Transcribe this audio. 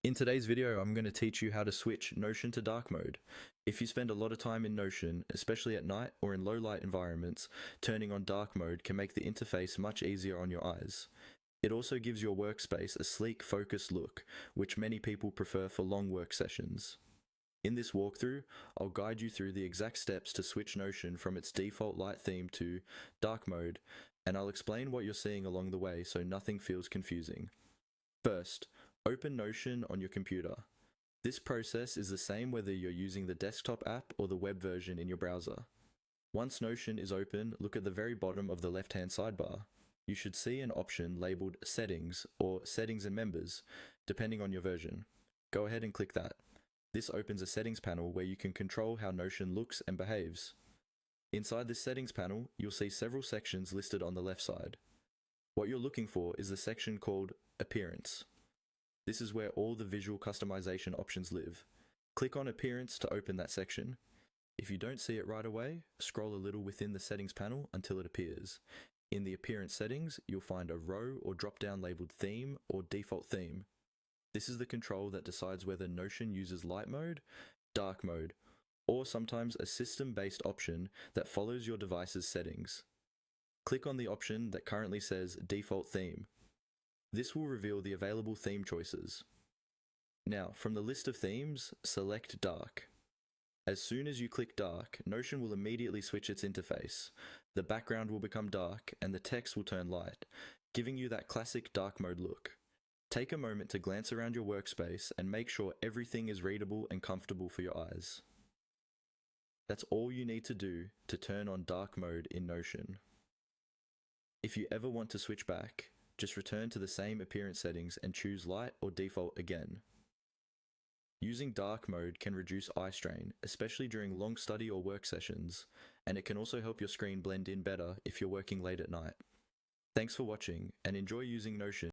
In today's video, I'm going to teach you how to switch Notion to dark mode. If you spend a lot of time in Notion, especially at night or in low light environments, turning on dark mode can make the interface much easier on your eyes. It also gives your workspace a sleek, focused look, which many people prefer for long work sessions. In this walkthrough, I'll guide you through the exact steps to switch Notion from its default light theme to dark mode, and I'll explain what you're seeing along the way so nothing feels confusing. First, open Notion on your computer. This process is the same whether you're using the desktop app or the web version in your browser. Once Notion is open, look at the very bottom of the left-hand sidebar. You should see an option labeled Settings or Settings and Members, depending on your version. Go ahead and click that. This opens a settings panel where you can control how Notion looks and behaves. Inside this settings panel, you'll see several sections listed on the left side. What you're looking for is the section called Appearance. This is where all the visual customization options live. Click on Appearance to open that section. If you don't see it right away, scroll a little within the settings panel until it appears. In the Appearance settings, you'll find a row or drop-down labeled Theme or Default Theme. This is the control that decides whether Notion uses light mode, dark mode, or sometimes a system-based option that follows your device's settings. Click on the option that currently says Default Theme. This will reveal the available theme choices. Now, from the list of themes, select Dark. As soon as you click Dark, Notion will immediately switch its interface. The background will become dark and the text will turn light, giving you that classic dark mode look. Take a moment to glance around your workspace and make sure everything is readable and comfortable for your eyes. That's all you need to do to turn on dark mode in Notion. If you ever want to switch back, just return to the same appearance settings and choose light or default again. Using dark mode can reduce eye strain, especially during long study or work sessions, and it can also help your screen blend in better if you're working late at night. Thanks for watching, and enjoy using Notion.